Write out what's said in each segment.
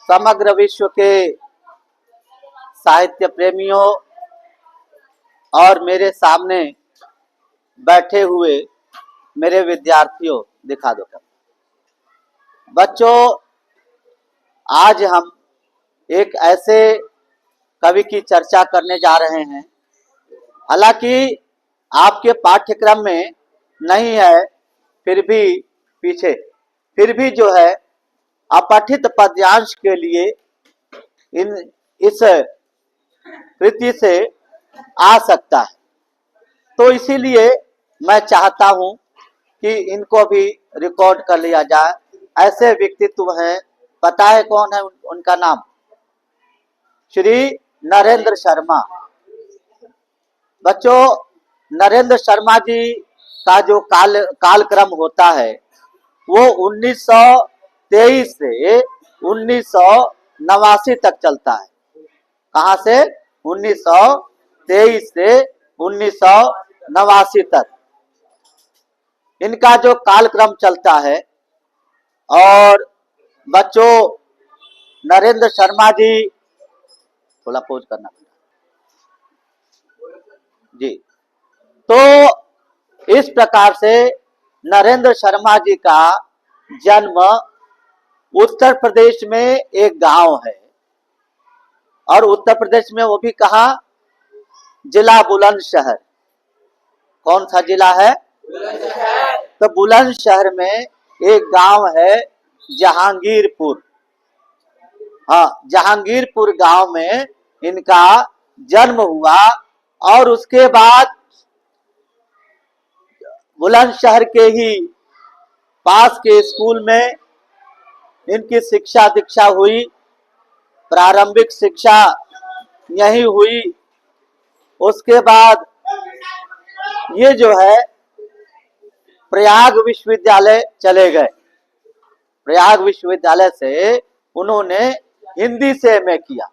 समग्र विश्व के साहित्य प्रेमियों और मेरे सामने बैठे हुए मेरे विद्यार्थियों, दिखा दो बच्चों, आज हम एक ऐसे कवि की चर्चा करने जा रहे हैं। हालांकि आपके पाठ्यक्रम में नहीं है, फिर भी जो है अपठित पद्यांश के लिए इस कृति से आ सकता है। तो इसीलिए मैं चाहता हूं कि इनको भी रिकॉर्ड कर लिया जाए। ऐसे व्यक्तित्व हैं, पता है कौन है उनका नाम? श्री नरेंद्र शर्मा। बच्चों, नरेंद्र शर्मा जी का जो कालक्रम होता है वो 1923 से 1989 तक चलता है। कहाँ से? 1923 से 1989 तक इनका जो कालक्रम चलता है। और बच्चों, नरेंद्र शर्मा जी, थोड़ा पोज करना जी। तो इस प्रकार से नरेंद्र शर्मा जी का जन्म उत्तर प्रदेश में एक गांव है, और उत्तर प्रदेश में वो भी कहा? जिला बुलंदशहर। कौन सा जिला है? तो बुलंदशहर में एक गांव है जहांगीरपुर। हाँ, जहांगीरपुर गांव में इनका जन्म हुआ। और उसके बाद बुलंदशहर के ही पास के स्कूल में इनकी शिक्षा दीक्षा हुई। प्रारंभिक शिक्षा यही हुई। उसके बाद ये जो है प्रयाग विश्वविद्यालय चले गए। प्रयाग विश्वविद्यालय से उन्होंने हिंदी से एमए किया।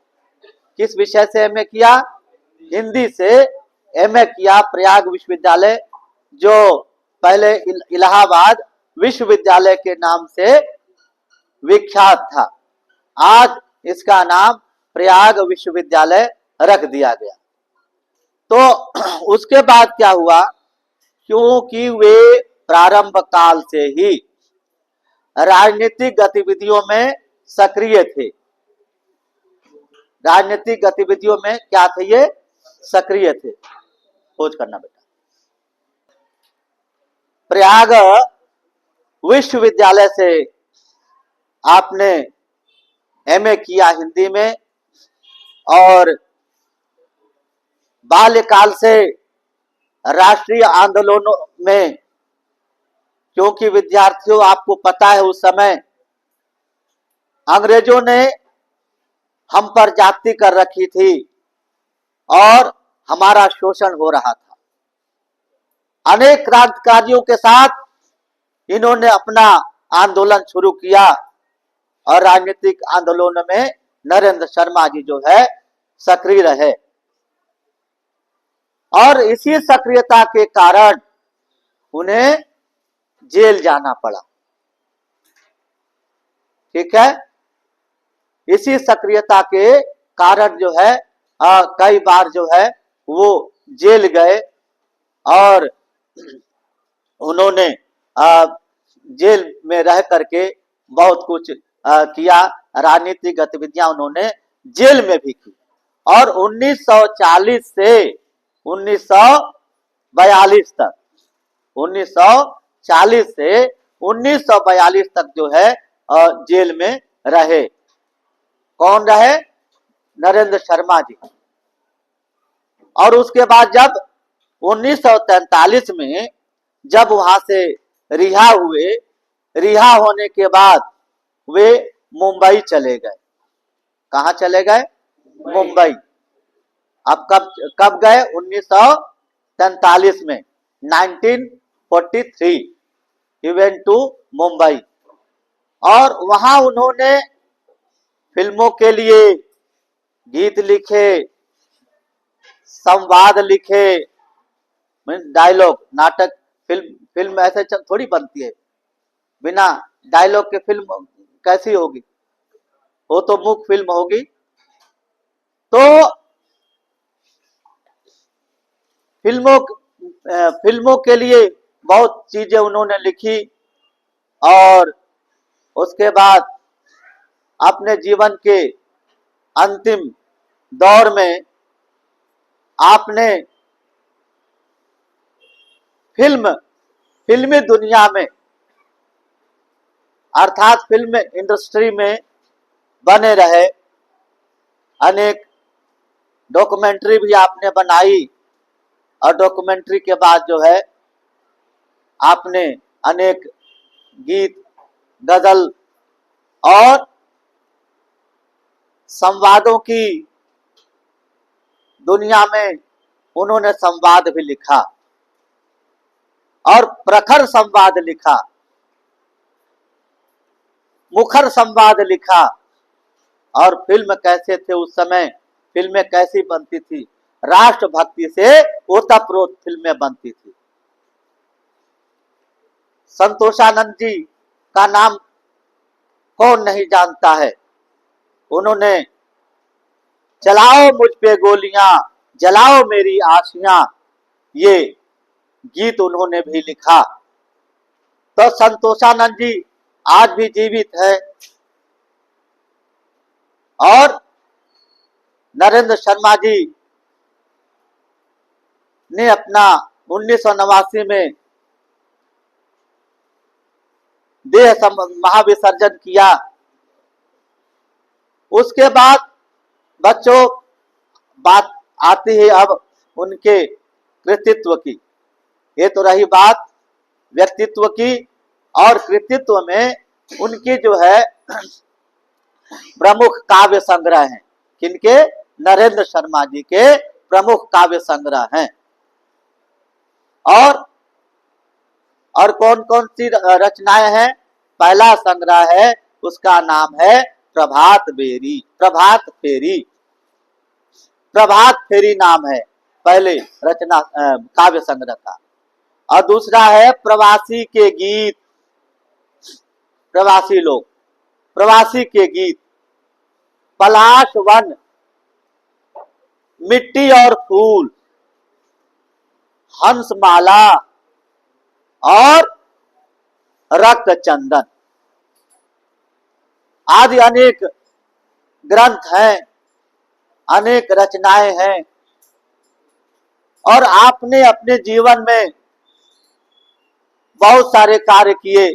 किस विषय से एमए किया? हिंदी से एमए किया। प्रयाग विश्वविद्यालय जो पहले इलाहाबाद विश्वविद्यालय के नाम से विख्यात था, आज इसका नाम प्रयाग विश्वविद्यालय रख दिया गया। तो उसके बाद क्या हुआ? क्योंकि वे प्रारंभ काल से ही राजनीतिक गतिविधियों में सक्रिय थे। राजनीतिक गतिविधियों में क्या थे? ये सक्रिय थे। खोज करना बेटा। प्रयाग विश्वविद्यालय से आपने एमए किया हिंदी में, और बाल्यकाल से राष्ट्रीय आंदोलनों में, क्योंकि विद्यार्थियों आपको पता है उस समय अंग्रेजों ने हम पर जाति कर रखी थी और हमारा शोषण हो रहा था। अनेक क्रांतिकारियों के साथ इन्होंने अपना आंदोलन शुरू किया, और राजनीतिक आंदोलन में नरेंद्र शर्मा जी जो है सक्रिय रहे। और इसी सक्रियता के कारण उन्हें जेल जाना पड़ा। ठीक है, इसी सक्रियता के कारण जो है कई बार जो है वो जेल गए, और उन्होंने जेल में रह करके बहुत कुछ किया। राजनीतिक गतिविधियां उन्होंने जेल में भी की। और 1940 से 1942 तक 1940 से 1942 तक जो है जेल में रहे। कौन रहे? नरेंद्र शर्मा जी। और उसके बाद जब 1943 में जब वहां से रिहा हुए, रिहा होने के बाद वे मुंबई चले गए। कहां चले गए? मुंबई। अब कब गए? 1943 में, 1943 ही वेंट टू मुंबई। और वहां उन्होंने फिल्मों के लिए गीत लिखे, संवाद लिखे, डायलॉग, नाटक, फिल्म ऐसे थोड़ी बनती है, बिना डायलॉग के फिल्म कैसी होगी, वो तो मूक फिल्म होगी। तो फिल्मों के लिए बहुत चीजें उन्होंने लिखी, और उसके बाद अपने जीवन के अंतिम दौर में आपने फिल्मी दुनिया में अर्थात फिल्म इंडस्ट्री में बने रहे। अनेक डॉक्यूमेंट्री भी आपने बनाई, और डॉक्यूमेंट्री के बाद जो है आपने अनेक गीत, गजल और संवादों की दुनिया में उन्होंने संवाद भी लिखा, और प्रखर संवाद लिखा, मुखर संवाद लिखा। और फिल्म कैसे थे उस समय, फिल्में कैसी बनती थी, राष्ट्रभक्ति से ओतप्रोत फिल्में बनती थी। संतोषानंद जी का नाम कौन नहीं जानता है। उन्होंने चलाओ मुझ पे गोलियां, जलाओ मेरी आशियां, ये गीत उन्होंने भी लिखा। तो संतोषानंद जी आज भी जीवित है, और नरेंद्र शर्मा जी ने अपना 1989 में देह महाविसर्जन किया। उसके बाद बच्चों बात आती है अब उनके कृतित्व की। ये तो रही बात व्यक्तित्व की, और कृतित्व में उनकी जो है प्रमुख काव्य संग्रह हैं। किनके? नरेंद्र शर्मा जी के प्रमुख काव्य संग्रह हैं। और कौन कौन सी रचनाएं हैं? पहला संग्रह है, उसका नाम है प्रभात फेरी। प्रभात फेरी नाम है पहले रचना काव्य संग्रह का। और दूसरा है प्रवासी के गीत, प्रवासी लोग, प्रवासी के गीत, पलाश वन, मिट्टी और फूल, हंसमाला और रक्त चंदन आदि अनेक ग्रंथ हैं, अनेक रचनाएं हैं। और आपने अपने जीवन में बहुत सारे कार्य किए।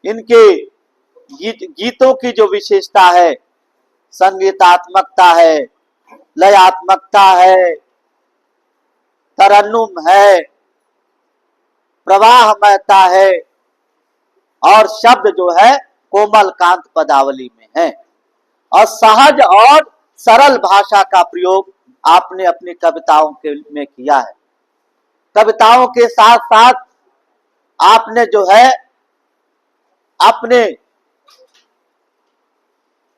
इनके गीतों की जो विशेषता है, संगीतात्मकता है, लयात्मकता है, तरन्नुम है, प्रवाहमयता है, और शब्द जो है कोमल कांत पदावली में है। और सहज और सरल भाषा का प्रयोग आपने अपनी कविताओं के में किया है। कविताओं के साथ साथ आपने जो है अपने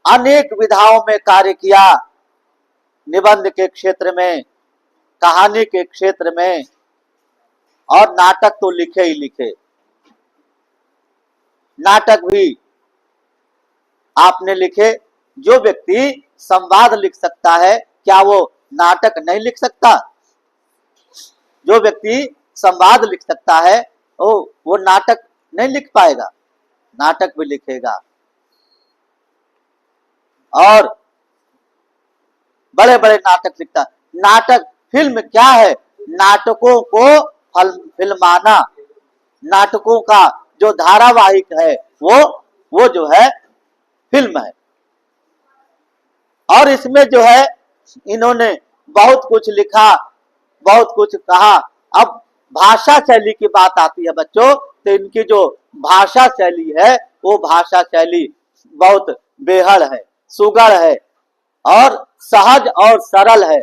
अनेक विधाओं में कार्य किया, निबंध के क्षेत्र में, कहानी के क्षेत्र में, और नाटक तो लिखे ही लिखे। नाटक भी आपने लिखे। जो व्यक्ति संवाद लिख सकता है, क्या वो नाटक नहीं लिख सकता? जो व्यक्ति संवाद लिख सकता है, वो नाटक नहीं लिख पाएगा? नाटक भी लिखेगा। और बड़े बड़े नाटक लिखता है। नाटक, फिल्म क्या है? नाटकों को फिल्माना, नाटकों का जो धारावाहिक है वो जो है फिल्म है। और इसमें जो है इन्होंने बहुत कुछ लिखा, बहुत कुछ कहा। अब भाषा शैली की बात आती है बच्चों, तो इनकी जो भाषा शैली है, वो भाषा शैली बहुत बेहद है, सुगढ़ है, और सहज और सरल है।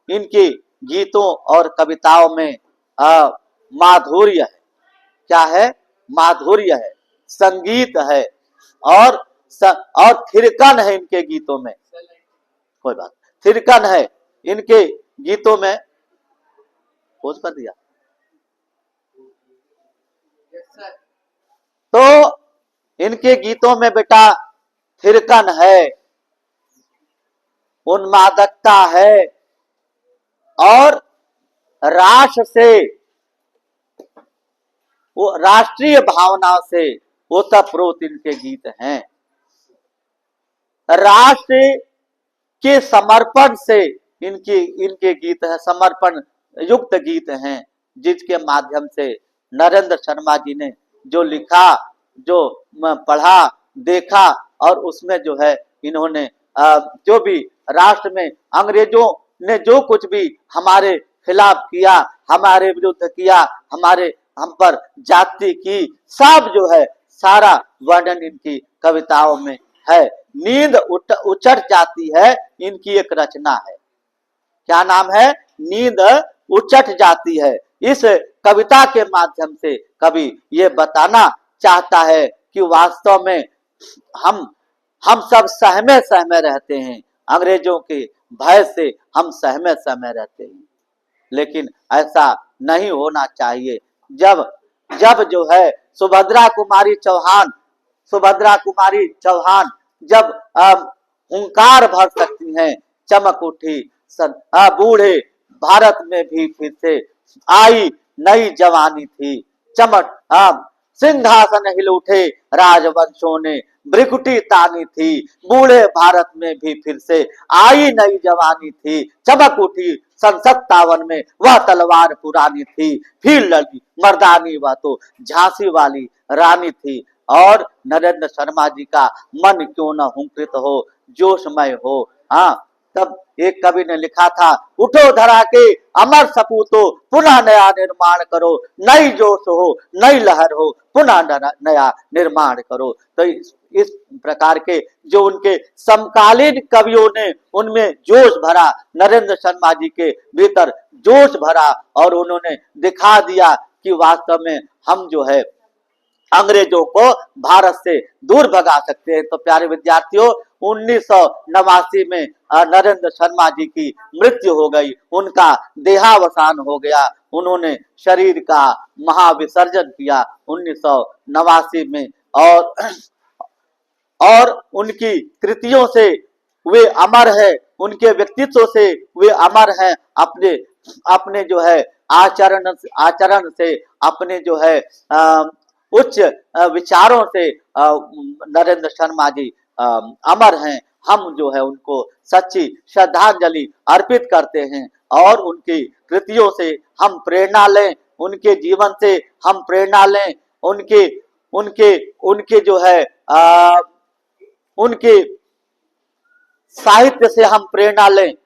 इनकी गीतों और कविताओं में माधुर्य है। क्या है? माधुर्य है, संगीत है, और थिरकन है इनके गीतों में। कोई बात, थिरकन है इनके गीतों में। पोज कर दिया। तो इनके गीतों में बेटा थिरकन है, उन्मादकता है और राष्ट्र से, वो राष्ट्रीय भावना से ओतप्रोत इनके गीत हैं। राष्ट्र के समर्पण से इनके गीत है, समर्पण युक्त गीत हैं, जिसके माध्यम से नरेंद्र शर्मा जी ने जो लिखा, जो पढ़ा, देखा और उसमें जो है इन्होंने जो भी राष्ट्र में अंग्रेजों ने जो कुछ भी हमारे खिलाफ किया, हमारे विरुद्ध किया, हम पर जाति की, सब जो है सारा वर्णन इनकी कविताओं में है। नींद उचट जाती है इनकी एक रचना है। क्या नाम है? नींद उचट जाती है। इस कविता के माध्यम से कवि ये बताना चाहता है कि वास्तव में हम सब सहमे सहमे रहते हैं, अंग्रेजों के भय से हम सहमे सहमे रहते हैं, लेकिन ऐसा नहीं होना चाहिए। जब जो है सुभद्रा कुमारी चौहान जब हुंकार भर सकती हैं, चमक उठी बूढ़े भारत में भी फिर से आई नई जवानी थी, चमक सिंहासन हिल उठे राजवंशों ने भ्रिकुटी तानी थी, बूढ़े भारत में भी फिर से आई नई जवानी थी, चमक उठी सन 57 में वह तलवार पुरानी थी, फिर लड़ी मर्दानी वह तो झांसी वाली रानी थी। और नरेंद्र शर्मा जी का मन क्यों न हुंकृत हो, जोशमय हो। हाँ, तब एक कवि ने लिखा था, उठो धरा के अमर सपूतो पुनः नया निर्माण करो, नई जोश हो नई लहर हो पुनः नया निर्माण करो। तो इस प्रकार के जो उनके समकालीन कवियों ने उनमें जोश भरा, नरेंद्र शर्मा जी के भीतर जोश भरा और उन्होंने दिखा दिया कि वास्तव में हम जो है अंग्रेजों को भारत से दूर भगा सकते हैं। तो प्यारे विद्यार्थियों, 1989 में नरेंद्र शर्मा जी की मृत्यु हो गई, उनका देहावसान हो गया, उन्होंने शरीर का महाविसर्जन किया 1989 में। और उनकी कृतियों से वे अमर है, उनके व्यक्तित्व से वे अमर हैं, अपने जो है आचरण से, अपने जो है उच्च विचारों से नरेंद्र शर्मा जी अमर हैं। हम जो है उनको सच्ची श्रद्धांजलि अर्पित करते हैं और उनकी कृतियों से हम प्रेरणा लें, उनके जीवन से हम प्रेरणा लें, उनके जो है उनके साहित्य से हम प्रेरणा लें,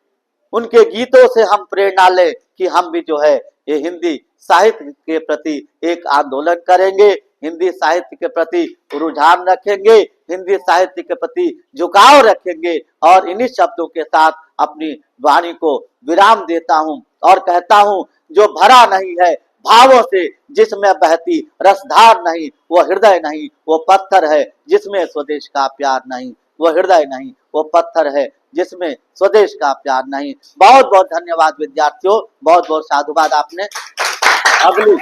उनके गीतों से हम प्रेरणा लें कि हम भी जो है ये हिंदी साहित्य के प्रति एक आंदोलन करेंगे, हिंदी साहित्य के प्रति रुझान रखेंगे, हिंदी साहित्य के प्रति झुकाव रखेंगे। और इन्हीं शब्दों के साथ अपनी वाणी को विराम देता हूं और कहता हूं, जो भरा नहीं है भावों से, जिसमें बहती रसधार नहीं, वो हृदय नहीं, वो पत्थर है जिसमें स्वदेश का प्यार नहीं, वो हृदय नहीं, वो पत्थर है जिसमें स्वदेश का प्यार नहीं। बहुत बहुत धन्यवाद विद्यार्थियों, बहुत बहुत साधुवाद। आपने अगली